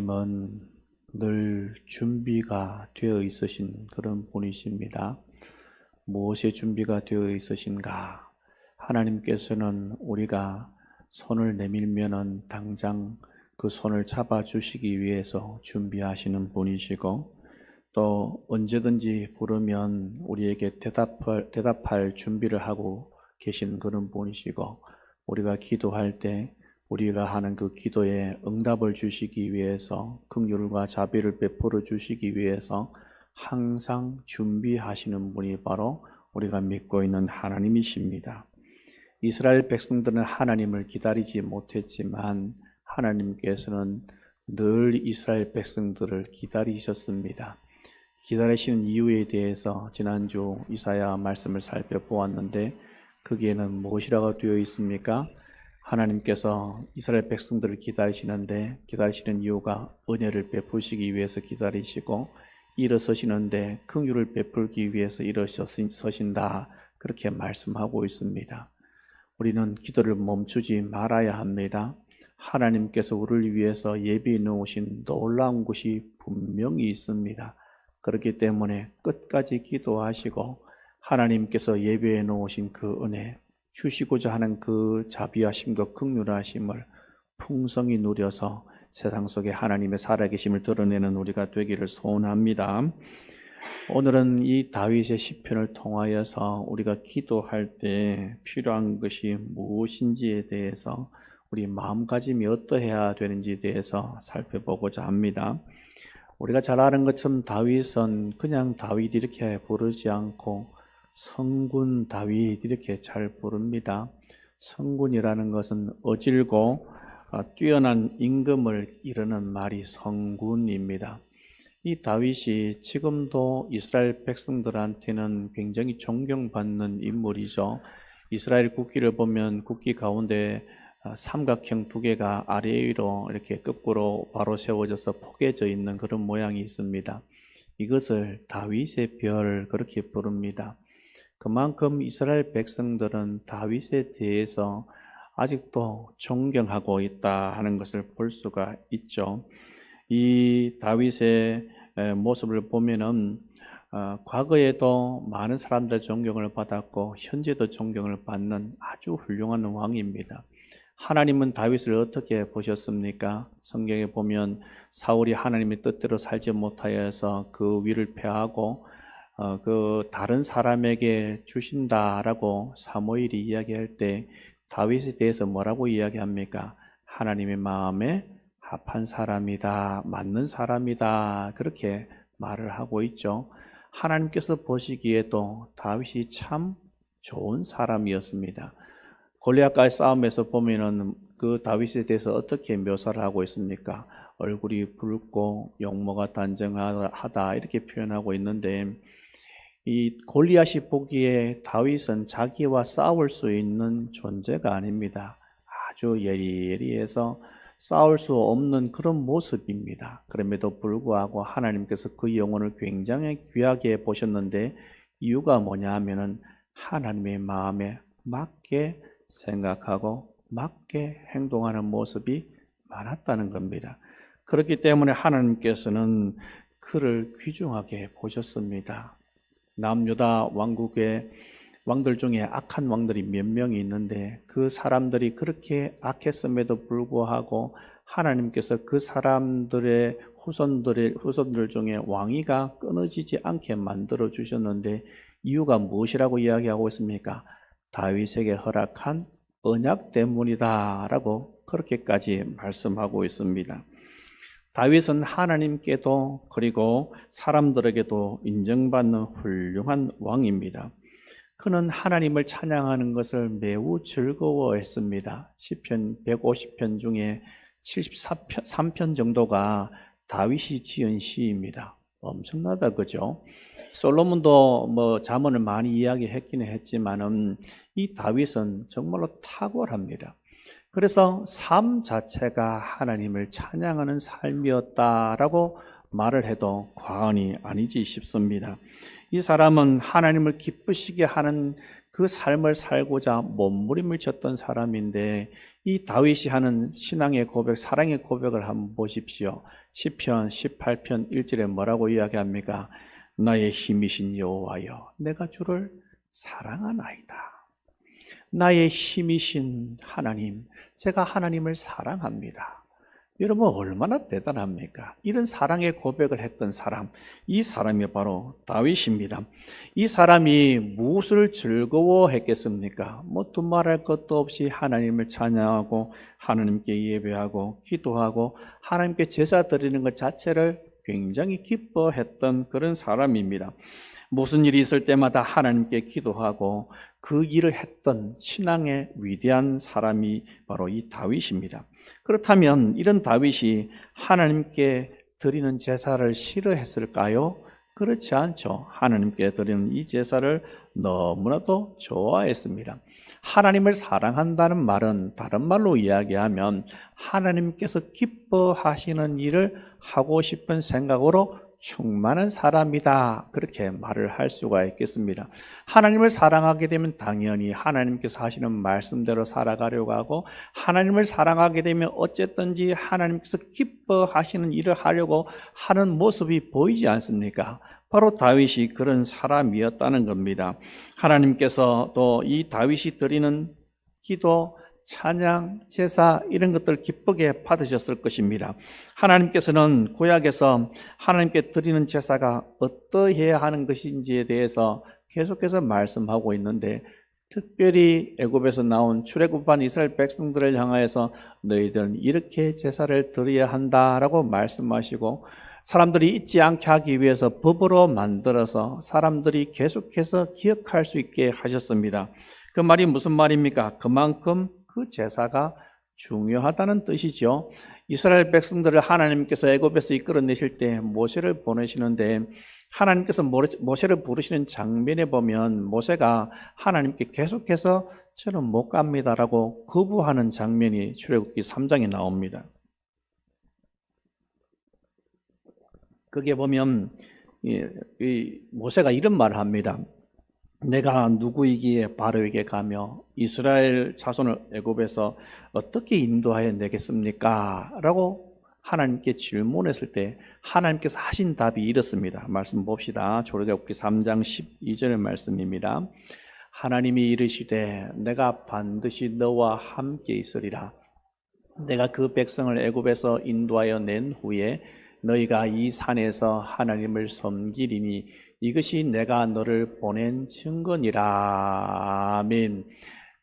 하나님은 늘 준비가 되어 있으신 그런 분이십니다. 무엇에 준비가 되어 있으신가? 하나님께서는 우리가 손을 내밀면은 당장 그 손을 잡아주시기 위해서 준비하시는 분이시고, 또 언제든지 부르면 우리에게 대답할 준비를 하고 계신 그런 분이시고, 우리가 기도할 때 우리가 하는 그 기도에 응답을 주시기 위해서, 긍휼과 자비를 베풀어 주시기 위해서 항상 준비하시는 분이 바로 우리가 믿고 있는 하나님이십니다. 이스라엘 백성들은 하나님을 기다리지 못했지만 하나님께서는 늘 이스라엘 백성들을 기다리셨습니다. 기다리시는 이유에 대해서 지난주 이사야 말씀을 살펴보았는데, 거기에는 무엇이라고 되어 있습니까? 하나님께서 이스라엘 백성들을 기다리시는 이유가 은혜를 베푸시기 위해서 기다리시고, 일어서시는데 긍휼을 베풀기 위해서 일어서신다, 그렇게 말씀하고 있습니다. 우리는 기도를 멈추지 말아야 합니다. 하나님께서 우리를 위해서 예비해 놓으신 놀라운 것이 분명히 있습니다. 그렇기 때문에 끝까지 기도하시고 하나님께서 예비해 놓으신 그 은혜, 주시고자 하는 그 자비하심과 긍휼하심을 풍성히 누려서 세상 속에 하나님의 살아계심을 드러내는 우리가 되기를 소원합니다. 오늘은 이 다윗의 시편을 통하여서 우리가 기도할 때 필요한 것이 무엇인지에 대해서, 우리 마음가짐이 어떠해야 되는지에 대해서 살펴보고자 합니다. 우리가 잘 아는 것처럼 다윗은 그냥 다윗 이렇게 부르지 않고 성군 다윗 이렇게 잘 부릅니다. 성군이라는 것은 어질고 뛰어난 임금을 이르는 말이 성군입니다. 이 다윗이 지금도 이스라엘 백성들한테는 굉장히 존경받는 인물이죠. 이스라엘 국기를 보면 국기 가운데 삼각형 두 개가 아래 위로 이렇게 거꾸로 바로 세워져서 포개져 있는 그런 모양이 있습니다. 이것을 다윗의 별, 그렇게 부릅니다. 그만큼 이스라엘 백성들은 다윗에 대해서 아직도 존경하고 있다 하는 것을 볼 수가 있죠. 이 다윗의 모습을 보면은 과거에도 많은 사람들 존경을 받았고 현재도 존경을 받는 아주 훌륭한 왕입니다. 하나님은 다윗을 어떻게 보셨습니까? 성경에 보면 사울이 하나님의 뜻대로 살지 못하여서 그 위를 패하고 그 다른 사람에게 주신다라고 사무엘이 이야기할 때 다윗에 대해서 뭐라고 이야기합니까? 하나님의 마음에 합한 사람이다, 맞는 사람이다, 그렇게 말을 하고 있죠. 하나님께서 보시기에도 다윗이 참 좋은 사람이었습니다. 골리앗과의 싸움에서 보면은 그 다윗에 대해서 어떻게 묘사를 하고 있습니까? 얼굴이 붉고 용모가 단정하다, 이렇게 표현하고 있는데, 이 골리앗이 보기에 다윗은 자기와 싸울 수 있는 존재가 아닙니다. 아주 예리해서 싸울 수 없는 그런 모습입니다. 그럼에도 불구하고 하나님께서 그 영혼을 굉장히 귀하게 보셨는데, 이유가 뭐냐 하면은 하나님의 마음에 맞게 생각하고 맞게 행동하는 모습이 많았다는 겁니다. 그렇기 때문에 하나님께서는 그를 귀중하게 보셨습니다. 남유다 왕국의 왕들 중에 악한 왕들이 몇 명이 있는데, 그 사람들이 그렇게 악했음에도 불구하고 하나님께서 그 사람들의 후손들 중에 왕위가 끊어지지 않게 만들어 주셨는데, 이유가 무엇이라고 이야기하고 있습니까? 다윗에게 허락한 언약 때문이다 라고 그렇게까지 말씀하고 있습니다. 다윗은 하나님께도 그리고 사람들에게도 인정받는 훌륭한 왕입니다. 그는 하나님을 찬양하는 것을 매우 즐거워했습니다. 시편 150편 중에 73편 정도가 다윗이 지은 시입니다. 엄청나다, 그죠? 솔로몬도 잠언을 많이 이야기했기는 했지만은 이 다윗은 정말로 탁월합니다. 그래서 삶 자체가 하나님을 찬양하는 삶이었다라고 말을 해도 과언이 아니지 싶습니다. 이 사람은 하나님을 기쁘시게 하는 그 삶을 살고자 몸부림을 쳤던 사람인데, 이 다윗이 하는 신앙의 고백, 사랑의 고백을 한번 보십시오. 시편 18편 1절에 뭐라고 이야기합니까? 나의 힘이신 여호와여, 내가 주를 사랑하나이다. 나의 힘이신 하나님, 제가 하나님을 사랑합니다. 여러분 얼마나 대단합니까? 이런 사랑의 고백을 했던 사람, 이 사람이 바로 다윗입니다. 이 사람이 무엇을 즐거워했겠습니까? 뭐 두말할 것도 없이 하나님을 찬양하고 하나님께 예배하고 기도하고 하나님께 제사 드리는 것 자체를 굉장히 기뻐했던 그런 사람입니다. 무슨 일이 있을 때마다 하나님께 기도하고 그 일을 했던 신앙의 위대한 사람이 바로 이 다윗입니다. 그렇다면 이런 다윗이 하나님께 드리는 제사를 싫어했을까요? 그렇지 않죠. 하나님께 드리는 이 제사를 너무나도 좋아했습니다. 하나님을 사랑한다는 말은 다른 말로 이야기하면 하나님께서 기뻐하시는 일을 하고 싶은 생각으로 충만한 사람이다, 그렇게 말을 할 수가 있겠습니다. 하나님을 사랑하게 되면 당연히 하나님께서 하시는 말씀대로 살아가려고 하고, 하나님을 사랑하게 되면 어쨌든지 하나님께서 기뻐하시는 일을 하려고 하는 모습이 보이지 않습니까? 바로 다윗이 그런 사람이었다는 겁니다. 하나님께서 또 이 다윗이 드리는 기도, 찬양, 제사 이런 것들 기쁘게 받으셨을 것입니다. 하나님께서는 구약에서 하나님께 드리는 제사가 어떠해야 하는 것인지에 대해서 계속해서 말씀하고 있는데, 특별히 애굽에서 나온 출애굽한 이스라엘 백성들을 향하여서 너희들은 이렇게 제사를 드려야 한다라고 말씀하시고, 사람들이 잊지 않게 하기 위해서 법으로 만들어서 사람들이 계속해서 기억할 수 있게 하셨습니다. 그 말이 무슨 말입니까? 그만큼 그 제사가 중요하다는 뜻이죠. 이스라엘 백성들을 하나님께서 애굽에서 이끌어내실 때 모세를 보내시는데, 하나님께서 모세를 부르시는 장면에 보면 모세가 하나님께 계속해서 저는 못 갑니다라고 거부하는 장면이 출애굽기 3장에 나옵니다. 거기에 보면 모세가 이런 말을 합니다. 내가 누구이기에 바로에게 가며 이스라엘 자손을 애굽에서 어떻게 인도하여 내겠습니까? 라고 하나님께 질문했을 때 하나님께서 하신 답이 이렇습니다. 말씀 봅시다. 출애굽기 3장 12절의 말씀입니다. 하나님이 이르시되 내가 반드시 너와 함께 있으리라. 내가 그 백성을 애굽에서 인도하여 낸 후에 너희가 이 산에서 하나님을 섬기리니 이것이 내가 너를 보낸 증거니라. 아멘.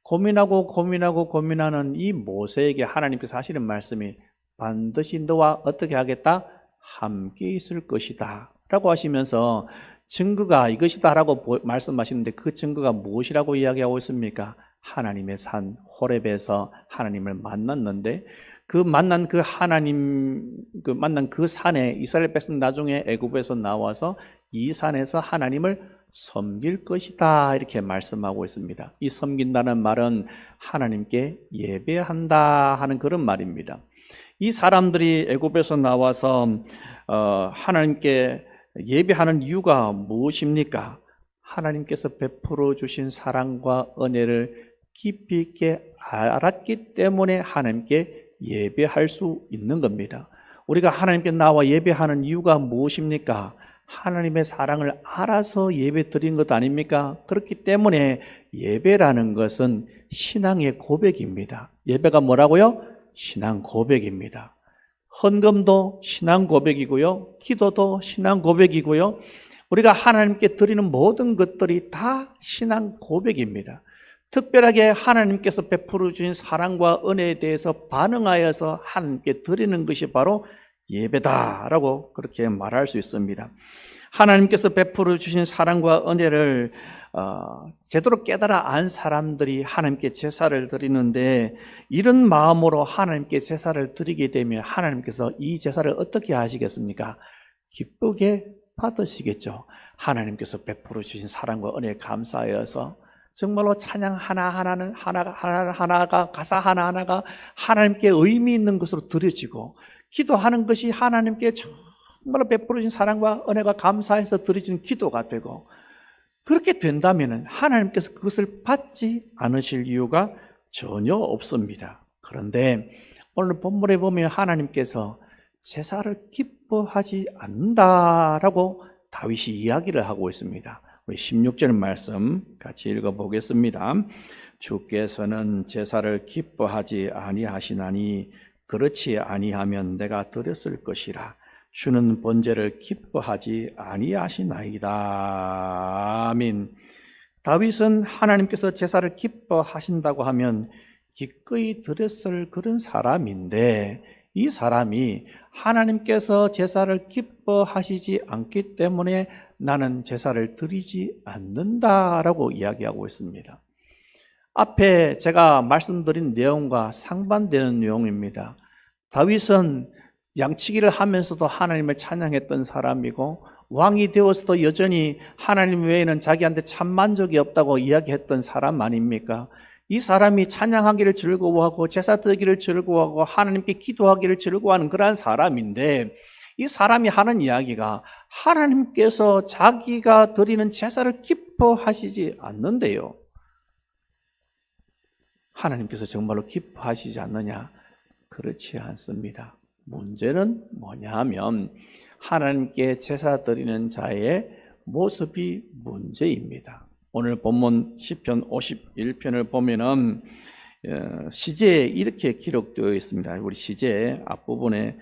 고민하는 이 모세에게 하나님께서 하시는 말씀이 반드시 너와 어떻게 하겠다? 함께 있을 것이다 라고 하시면서 증거가 이것이다 라고 말씀하시는데, 그 증거가 무엇이라고 이야기하고 있습니까? 하나님의 산 호렙에서 하나님을 만났는데, 그 만난 그 산에 이스라엘 백성 나중에 애굽에서 나와서 이 산에서 하나님을 섬길 것이다, 이렇게 말씀하고 있습니다. 이 섬긴다는 말은 하나님께 예배한다 하는 그런 말입니다. 이 사람들이 애굽에서 나와서 하나님께 예배하는 이유가 무엇입니까? 하나님께서 베풀어 주신 사랑과 은혜를 깊이 있게 알았기 때문에 하나님께 예배할 수 있는 겁니다. 우리가 하나님께 나와 예배하는 이유가 무엇입니까? 하나님의 사랑을 알아서 예배 드린 것 아닙니까? 그렇기 때문에 예배라는 것은 신앙의 고백입니다. 예배가 뭐라고요? 신앙 고백입니다. 헌금도 신앙 고백이고요, 기도도 신앙 고백이고요, 우리가 하나님께 드리는 모든 것들이 다 신앙 고백입니다. 특별하게 하나님께서 베풀어 주신 사랑과 은혜에 대해서 반응하여서 하나님께 드리는 것이 바로 예배다라고 그렇게 말할 수 있습니다. 하나님께서 베풀어 주신 사랑과 은혜를 제대로 깨달아 안 사람들이 하나님께 제사를 드리는데, 이런 마음으로 하나님께 제사를 드리게 되면 하나님께서 이 제사를 어떻게 하시겠습니까? 기쁘게 받으시겠죠. 하나님께서 베풀어 주신 사랑과 은혜에 감사하여서 정말로 찬양 하나가 가사 하나하나가 하나님께 의미 있는 것으로 드려지고, 기도하는 것이 하나님께 정말로 베풀어진 사랑과 은혜가 감사해서 드려진 기도가 되고, 그렇게 된다면 하나님께서 그것을 받지 않으실 이유가 전혀 없습니다. 그런데 오늘 본문에 보면 하나님께서 제사를 기뻐하지 않는다라고 다윗이 이야기를 하고 있습니다. 우리 16절 말씀 같이 읽어보겠습니다. 주께서는 제사를 기뻐하지 아니하시나니 그렇지 아니하면 내가 드렸을 것이라. 주는 번제를 기뻐하지 아니하시나이다. 아멘. 다윗은 하나님께서 제사를 기뻐하신다고 하면 기꺼이 드렸을 그런 사람인데, 이 사람이 하나님께서 제사를 기뻐하시지 않기 때문에 나는 제사를 드리지 않는다라고 이야기하고 있습니다. 앞에 제가 말씀드린 내용과 상반되는 내용입니다. 다윗은 양치기를 하면서도 하나님을 찬양했던 사람이고, 왕이 되어서도 여전히 하나님 외에는 자기한테 참 만족이 없다고 이야기했던 사람 아닙니까? 이 사람이 찬양하기를 즐거워하고 제사 드리기를 즐거워하고 하나님께 기도하기를 즐거워하는 그러한 사람인데, 이 사람이 하는 이야기가 하나님께서 자기가 드리는 제사를 기뻐하시지 않는데요. 하나님께서 정말로 기뻐하시지 않느냐? 그렇지 않습니다. 문제는 뭐냐 하면 하나님께 제사 드리는 자의 모습이 문제입니다. 오늘 본문 시편 51편을 보면은 시제에 이렇게 기록되어 있습니다. 우리 시제 앞부분에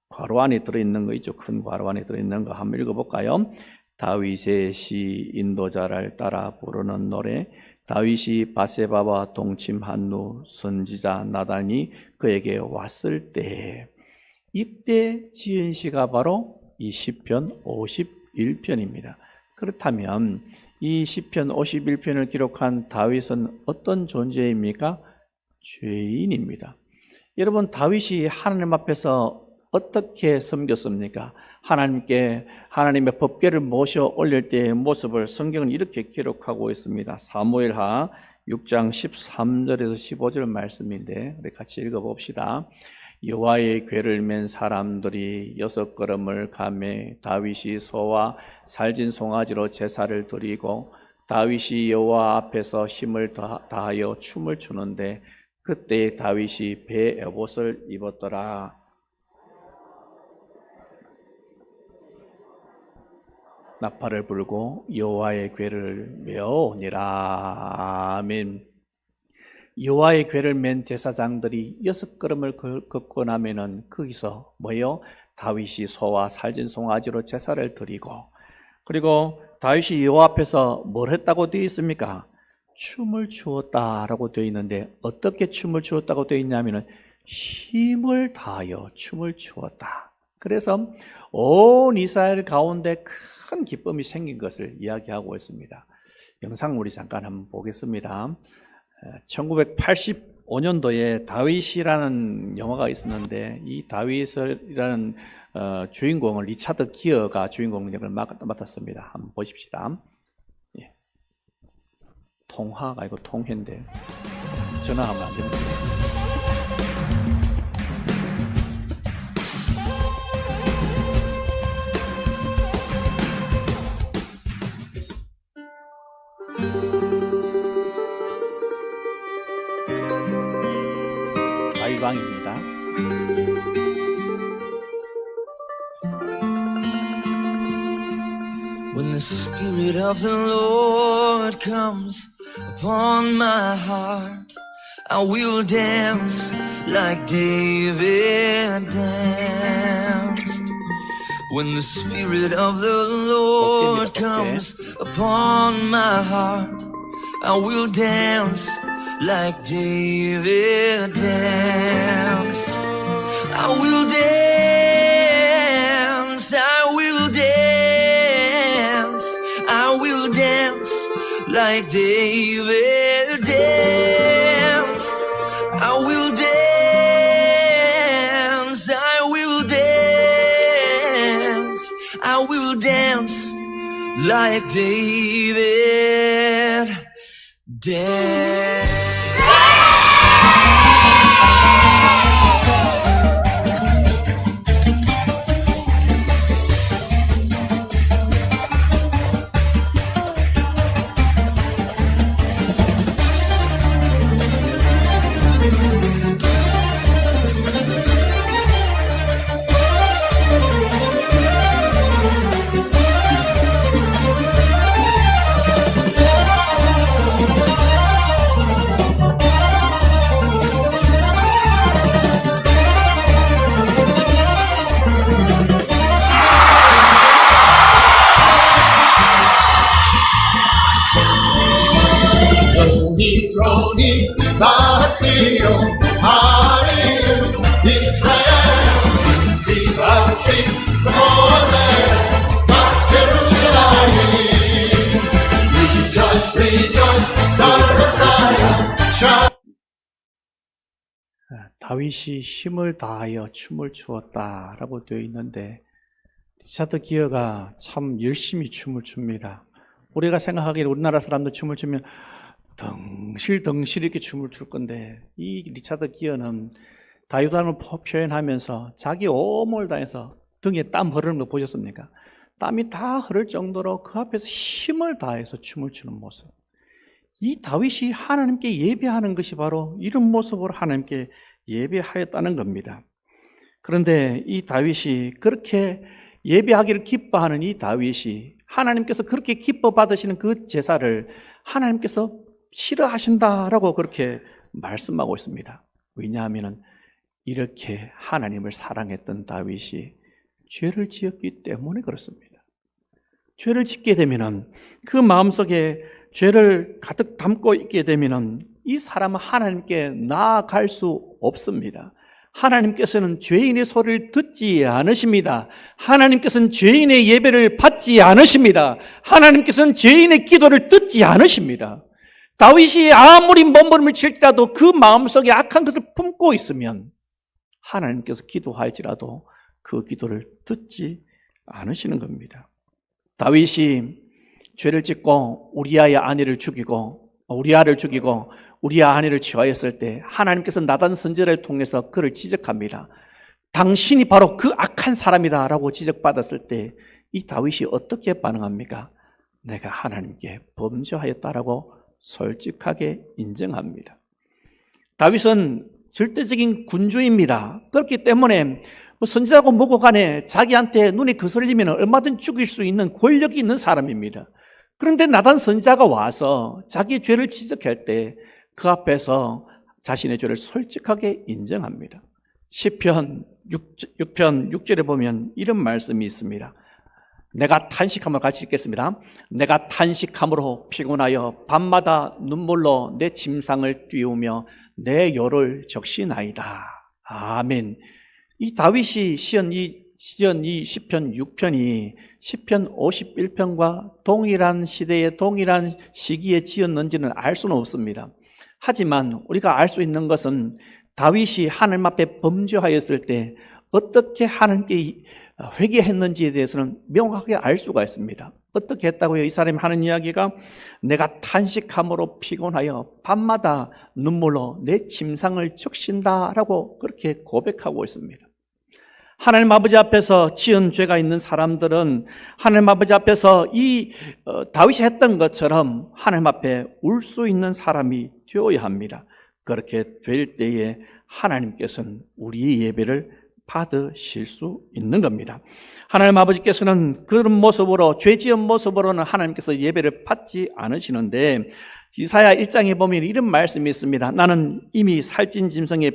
괄호 안에 들어있는 거 있죠. 큰 괄호 안에 들어있는 거 한번 읽어볼까요? 다윗의 시 인도자를 따라 부르는 노래. 다윗이 바세바와 동침한 후 선지자 나단이 그에게 왔을 때, 이때 지은 시가 바로 이 시편 51편입니다. 그렇다면 이 시편 51편을 기록한 다윗은 어떤 존재입니까? 죄인입니다. 여러분, 다윗이 하나님 앞에서 어떻게 섬겼습니까? 하나님께 하나님의 법궤를 모셔 올릴 때의 모습을 성경은 이렇게 기록하고 있습니다. 사무엘하 6장 13절에서 15절 말씀인데 우리 같이 읽어봅시다. 여호와의 궤를 맨 사람들이 6걸음을 가매 다윗이 소와 살진 송아지로 제사를 드리고, 다윗이 여호와 앞에서 힘을 다하여 춤을 추는데 그때 다윗이 배 에봇을 입었더라. 나팔을 불고 여호와의 궤를 메어오니라. 아멘. 여호와의 궤를 맨 제사장들이 6걸음을 걷고 나면은 거기서 뭐예요? 다윗이 소와 살진 송아지로 제사를 드리고, 그리고 다윗이 여호와 앞에서 뭘 했다고 되어 있습니까? 춤을 추었다라고 되어 있는데, 어떻게 춤을 추었다고 되어 있냐면은 힘을 다하여 춤을 추었다. 그래서 온 이스라엘 가운데 큰 기쁨이 생긴 것을 이야기하고 있습니다. 영상 우리 잠깐 한번 보겠습니다. 1985년도에 다윗이라는 영화가 있었는데, 이 다윗이라는 주인공을 리차드 기어가 주인공 역을 맡았습니다. 한번 보십시다. 예. 통화가 아니고 통회인데 전화하면 안 됩니다. 다윗왕입니다. When the Spirit of the Lord comes upon my heart, I will dance like David danced. When the Spirit of the Lord comes upon my heart, I will dance like David danced. I will dance, I will dance, I will dance like David danced. I will dance, I will dance, I will dance like David danced. 하리요 하리요 이스라엘 비방신 노래 바테루샤이 Rejoice rejoice God of Zion shall 다윗이 힘을 다하여 춤을 추었다라고 되어 있는데 리차드 기어가 참 열심히 춤을 춥니다. 우리가 생각하기에 우리나라 사람들 춤을 추면 덩실덩실 이렇게 춤을 출 건데 이 리차드 기어는 다윗왕을 표현하면서 자기 온몸을 다해서 등에 땀 흐르는 거 보셨습니까? 땀이 다 흐를 정도로 그 앞에서 힘을 다해서 춤을 추는 모습. 이 다윗이 하나님께 예배하는 것이 바로 이런 모습으로 하나님께 예배하였다는 겁니다. 그런데 이 다윗이 그렇게 예배하기를 기뻐하는 이 다윗이 하나님께서 그렇게 기뻐 받으시는 그 제사를 하나님께서 싫어하신다라고 그렇게 말씀하고 있습니다. 왜냐하면 이렇게 하나님을 사랑했던 다윗이 죄를 지었기 때문에 그렇습니다. 죄를 짓게 되면은 그 마음속에 죄를 가득 담고 있게 되면은 이 사람은 하나님께 나아갈 수 없습니다. 하나님께서는 죄인의 소리를 듣지 않으십니다. 하나님께서는 죄인의 예배를 받지 않으십니다. 하나님께서는 죄인의 기도를 듣지 않으십니다. 다윗이 아무리 몸부림을 칠지라도 그 마음속에 악한 것을 품고 있으면 하나님께서 기도할지라도 그 기도를 듣지 않으시는 겁니다. 다윗이 죄를 짓고 우리아의 아내를 죽이고 우리아를 죽이고 우리아 아내를 취하였을 때 하나님께서 나단 선지자를 통해서 그를 지적합니다. 당신이 바로 그 악한 사람이다 라고 지적받았을 때 이 다윗이 어떻게 반응합니까? 내가 하나님께 범죄하였다라고 솔직하게 인정합니다. 다윗은 절대적인 군주입니다. 그렇기 때문에 선지자고 뭐고 간에 자기한테 눈에 거슬리면 얼마든지 죽일 수 있는 권력이 있는 사람입니다. 그런데 나단 선지자가 와서 자기 죄를 지적할 때 그 앞에서 자신의 죄를 솔직하게 인정합니다. 시편 6편 6절에 보면 이런 말씀이 있습니다. 내가 탄식함으로 같이 읽겠습니다. 내가 탄식함으로 피곤하여 밤마다 눈물로 내 침상을 띄우며 내 요를 적시나이다. 아멘. 이 다윗이 시편 이 시편 6편이 시편 51편과 동일한 시대에 동일한 시기에 지었는지는 알 수는 없습니다. 하지만 우리가 알 수 있는 것은 다윗이 하나님 앞에 범죄하였을 때 어떻게 하나님께 회개했는지에 대해서는 명확하게 알 수가 있습니다. 어떻게 했다고요? 이 사람이 하는 이야기가 내가 탄식함으로 피곤하여 밤마다 눈물로 내 침상을 적신다라고 그렇게 고백하고 있습니다. 하나님 아버지 앞에서 지은 죄가 있는 사람들은 하나님 아버지 앞에서 이 다윗이 했던 것처럼 하나님 앞에 울 수 있는 사람이 되어야 합니다. 그렇게 될 때에 하나님께서는 우리의 예배를 받으실 수 있는 겁니다. 하나님 아버지께서는 그런 모습으로 죄 지은 모습으로는 하나님께서 예배를 받지 않으시는데 이사야 1장에 보면 이런 말씀이 있습니다. 나는 이미 살찐 짐승의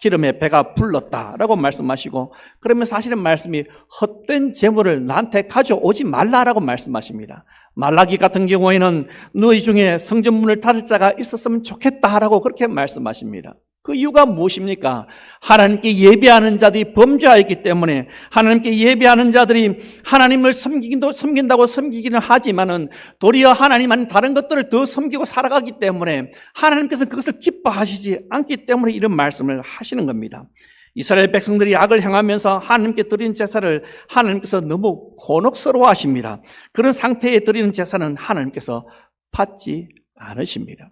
기름에 배가 불렀다라고 말씀하시고 그러면 사실은 말씀이 헛된 재물을 나한테 가져오지 말라라고 말씀하십니다. 말라기 같은 경우에는 너희 중에 성전문을 닫을 자가 있었으면 좋겠다라고 그렇게 말씀하십니다. 그 이유가 무엇입니까? 하나님께 예배하는 자들이 범죄하였기 때문에 하나님께 예배하는 자들이 하나님을 섬긴다고 섬기기는 하지만은 도리어 하나님 아닌 다른 것들을 더 섬기고 살아가기 때문에 하나님께서는 그것을 기뻐하시지 않기 때문에 이런 말씀을 하시는 겁니다. 이스라엘 백성들이 악을 행하면서 하나님께 드리는 제사를 하나님께서 너무 곤혹스러워 하십니다. 그런 상태에 드리는 제사는 하나님께서 받지 않으십니다.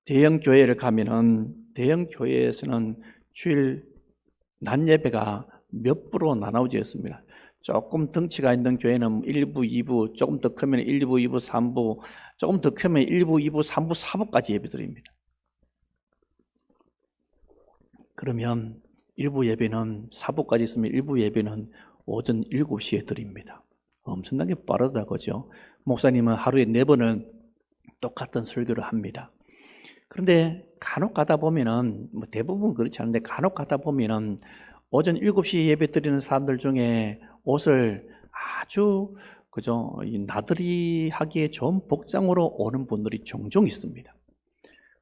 대형 교회를 가면은 대형 교회에서는 주일 낮 예배가 몇 부로 나눠져 있습니다. 조금 덩치가 있는 교회는 1부, 2부, 조금 더 크면 1부, 2부, 3부, 조금 더 크면 1부, 2부, 3부, 4부까지 예배 드립니다. 그러면 1부 예배는 4부까지 있으면 1부 예배는 오전 7시에 드립니다. 엄청나게 빠르다, 그죠? 목사님은 하루에 4번을 똑같은 설교를 합니다. 그런데 간혹 가다 보면은, 대부분 그렇지 않은데 간혹 가다 보면은 오전 7시에 예배 드리는 사람들 중에 옷을 아주, 그죠? 나들이 하기에 좋은 복장으로 오는 분들이 종종 있습니다.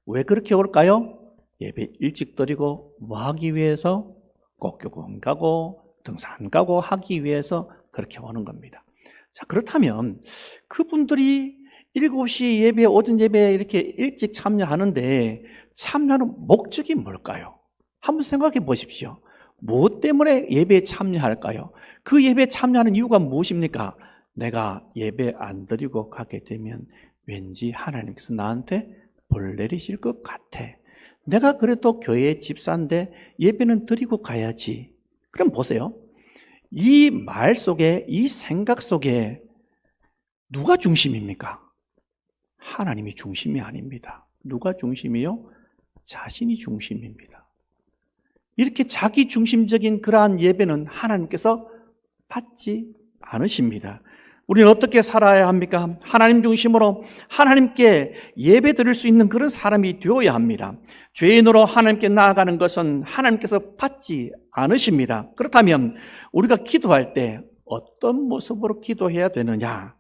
왜 그렇게 올까요? 예배 일찍 드리고 뭐 하기 위해서? 꼭교금 가고 등산 가고 하기 위해서 그렇게 오는 겁니다. 자, 그렇다면 그분들이 7시 예배, 오전 예배에 이렇게 일찍 참여하는데 참여하는 목적이 뭘까요? 한번 생각해 보십시오. 무엇 때문에 예배에 참여할까요? 그 예배에 참여하는 이유가 무엇입니까? 내가 예배 안 드리고 가게 되면 왠지 하나님께서 나한테 벌 내리실 것 같아. 내가 그래도 교회 집사인데 예배는 드리고 가야지. 그럼 보세요. 이 말 속에, 이 생각 속에 누가 중심입니까? 하나님이 중심이 아닙니다. 누가 중심이요? 자신이 중심입니다. 이렇게 자기 중심적인 그러한 예배는 하나님께서 받지 않으십니다. 우리는 어떻게 살아야 합니까? 하나님 중심으로 하나님께 예배 드릴 수 있는 그런 사람이 되어야 합니다. 죄인으로 하나님께 나아가는 것은 하나님께서 받지 않으십니다. 그렇다면 우리가 기도할 때 어떤 모습으로 기도해야 되느냐?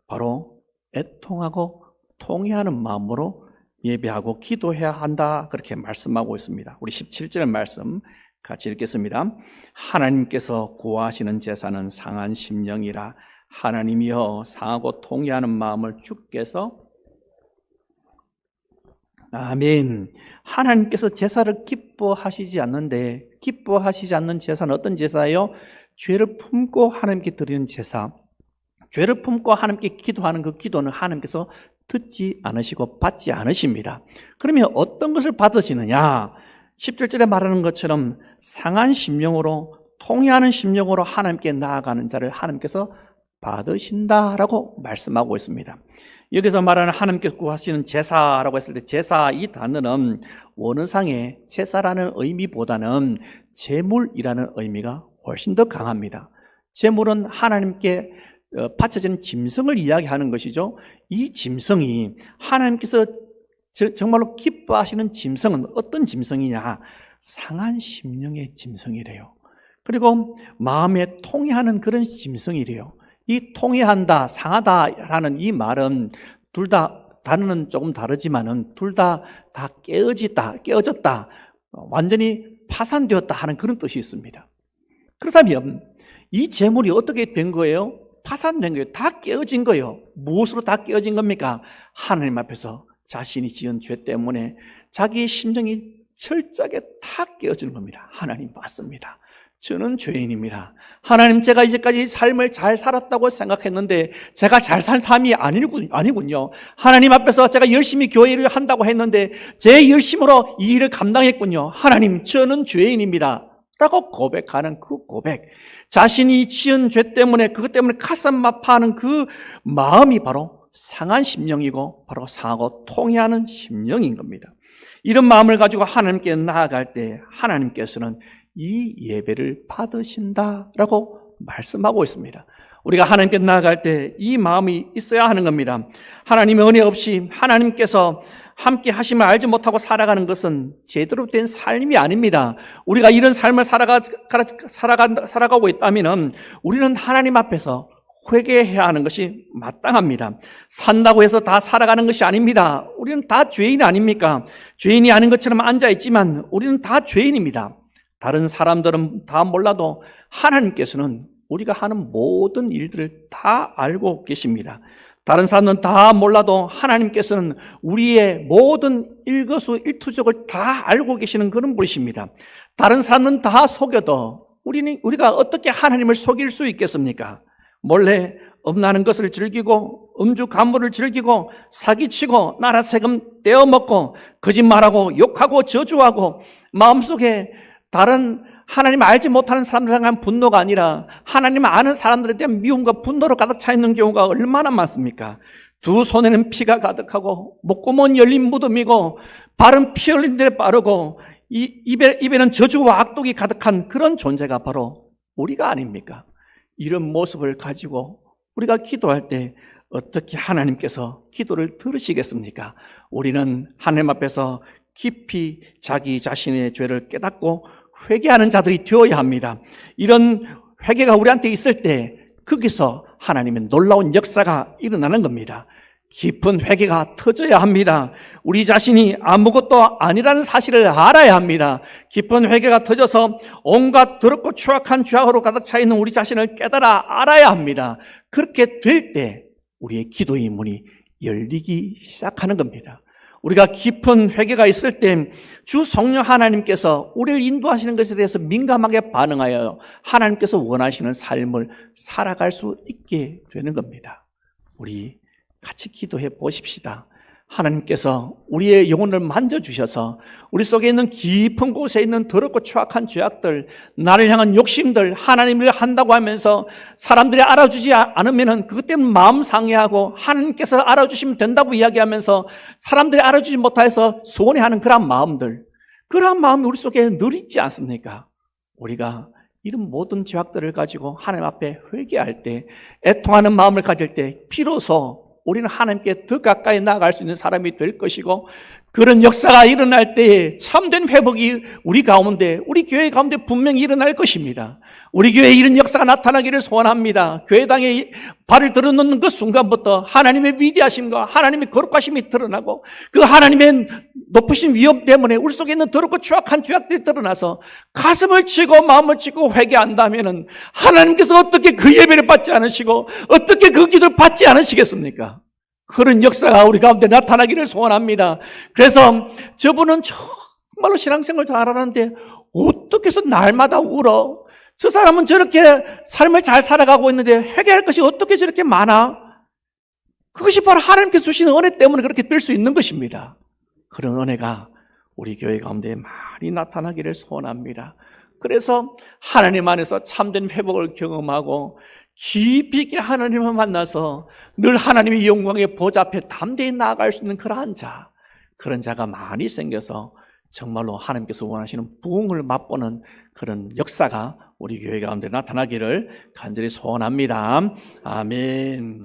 바로 애통하고 통회하는 마음으로 예배하고 기도해야 한다, 그렇게 말씀하고 있습니다. 우리 17절 말씀 같이 읽겠습니다. 하나님께서 구하시는 제사는 상한 심령이라. 하나님이여 상하고 통회하는 마음을 주께서. 아멘. 하나님께서 제사를 기뻐하시지 않는데, 기뻐하시지 않는 제사는 어떤 제사예요? 죄를 품고 하나님께 드리는 제사. 죄를 품고 하나님께 기도하는 그 기도는 하나님께서 듣지 않으시고 받지 않으십니다. 그러면 어떤 것을 받으시느냐? 17절에 말하는 것처럼 상한 심령으로, 통회하는 심령으로 하나님께 나아가는 자를 하나님께서 받으신다라고 말씀하고 있습니다. 여기서 말하는 하나님께서 구하시는 제사라고 했을 때, 제사 이 단어는 원어상의 제사라는 의미보다는 제물이라는 의미가 훨씬 더 강합니다. 제물은 하나님께 바쳐지는 짐승을 이야기하는 것이죠. 이 짐승이 하나님께서 정말로 기뻐하시는 짐승은 어떤 짐승이냐? 상한 심령의 짐승이래요. 그리고 마음에 통회하는 그런 짐승이래요. 이 통회한다, 상하다라는 이 말은 둘 다 단어는 조금 다르지만은 둘 다 깨어졌다, 완전히 파산되었다 하는 그런 뜻이 있습니다. 그렇다면 이 재물이 어떻게 된 거예요? 파산된 거예요. 다 깨어진 거예요. 무엇으로 다 깨어진 겁니까? 하나님 앞에서 자신이 지은 죄 때문에 자기의 심정이 철저하게 다 깨어지는 겁니다. 하나님 맞습니다. 저는 죄인입니다. 하나님, 제가 이제까지 삶을 잘 살았다고 생각했는데 제가 잘 산 삶이 아니군요. 하나님 앞에서 제가 열심히 교회를 한다고 했는데 제 열심으로 이 일을 감당했군요. 하나님, 저는 죄인입니다 라고 고백하는 그 고백, 자신이 지은 죄 때문에 그것 때문에 가슴 아파하는 그 마음이 바로 상한 심령이고 바로 상하고 통회하는 심령인 겁니다. 이런 마음을 가지고 하나님께 나아갈 때 하나님께서는 이 예배를 받으신다라고 말씀하고 있습니다. 우리가 하나님께 나아갈 때 이 마음이 있어야 하는 겁니다. 하나님의 은혜 없이 하나님께서 함께 하심을 알지 못하고 살아가는 것은 제대로 된 삶이 아닙니다. 우리가 이런 삶을 살아가고 있다면 우리는 하나님 앞에서 회개해야 하는 것이 마땅합니다. 산다고 해서 다 살아가는 것이 아닙니다. 우리는 다 죄인 아닙니까? 죄인이 아닌 것처럼 앉아있지만 우리는 다 죄인입니다. 다른 사람들은 다 몰라도 하나님께서는 우리가 하는 모든 일들을 다 알고 계십니다. 다른 사람은 다 몰라도 하나님께서는 우리의 모든 일거수일투족을 다 알고 계시는 그런 분이십니다. 다른 사람은 다 속여도 우리가 어떻게 하나님을 속일 수 있겠습니까? 몰래 음란한 것을 즐기고 음주 간물을 즐기고 사기치고 나라 세금 떼어먹고 거짓말하고 욕하고 저주하고 마음속에 다른 하나님 알지 못하는 사람들에 대한 분노가 아니라 하나님 아는 사람들에 대한 미움과 분노로 가득 차 있는 경우가 얼마나 많습니까? 두 손에는 피가 가득하고 목구멍은 열린 무덤이고 발은 피 흘린 데 빠르고 입에는 저주와 악독이 가득한 그런 존재가 바로 우리가 아닙니까? 이런 모습을 가지고 우리가 기도할 때 어떻게 하나님께서 기도를 들으시겠습니까? 우리는 하나님 앞에서 깊이 자기 자신의 죄를 깨닫고 회개하는 자들이 되어야 합니다. 이런 회개가 우리한테 있을 때 거기서 하나님의 놀라운 역사가 일어나는 겁니다. 깊은 회개가 터져야 합니다. 우리 자신이 아무것도 아니라는 사실을 알아야 합니다. 깊은 회개가 터져서 온갖 더럽고 추악한 죄악으로 가득 차 있는 우리 자신을 깨달아 알아야 합니다. 그렇게 될 때 우리의 기도의 문이 열리기 시작하는 겁니다. 우리가 깊은 회개가 있을 때 주 성령 하나님께서 우리를 인도하시는 것에 대해서 민감하게 반응하여 하나님께서 원하시는 삶을 살아갈 수 있게 되는 겁니다. 우리 같이 기도해 보십시다. 하나님께서 우리의 영혼을 만져주셔서 우리 속에 있는 깊은 곳에 있는 더럽고 추악한 죄악들, 나를 향한 욕심들, 하나님을 한다고 하면서 사람들이 알아주지 않으면 그것 때문에 마음 상해하고 하나님께서 알아주시면 된다고 이야기하면서 사람들이 알아주지 못해서 소원해하는 그러한 마음이 우리 속에 늘 있지 않습니까? 우리가 이런 모든 죄악들을 가지고 하나님 앞에 회개할 때, 애통하는 마음을 가질 때 비로소 우리는 하나님께 더 가까이 나아갈 수 있는 사람이 될 것이고, 그런 역사가 일어날 때에 참된 회복이 우리 가운데, 우리 교회 가운데 분명히 일어날 것입니다. 우리 교회에 이런 역사가 나타나기를 소원합니다. 교회당에 발을 들어놓는 그 순간부터 하나님의 위대하심과 하나님의 거룩하심이 드러나고, 그 하나님의 높으신 위엄 때문에 우리 속에 있는 더럽고 추악한 죄악들이 드러나서 가슴을 치고 마음을 치고 회개한다면 하나님께서 어떻게 그 예배를 받지 않으시고 어떻게 그 기도를 받지 않으시겠습니까? 그런 역사가 우리 가운데 나타나기를 소원합니다. 그래서 저분은 정말로 신앙생활 잘하는데 어떻게 해서 날마다 울어? 저 사람은 저렇게 삶을 잘 살아가고 있는데 회개할 것이 어떻게 저렇게 많아? 그것이 바로 하나님께서 주시는 은혜 때문에 그렇게 될 수 있는 것입니다. 그런 은혜가 우리 교회 가운데 많이 나타나기를 소원합니다. 그래서 하나님 안에서 참된 회복을 경험하고 깊이 있게 하나님을 만나서 늘 하나님의 영광의 보좌 앞에 담대히 나아갈 수 있는 그런 자가 많이 생겨서 정말로 하나님께서 원하시는 부흥을 맛보는 그런 역사가 우리 교회 가운데 나타나기를 간절히 소원합니다. 아멘.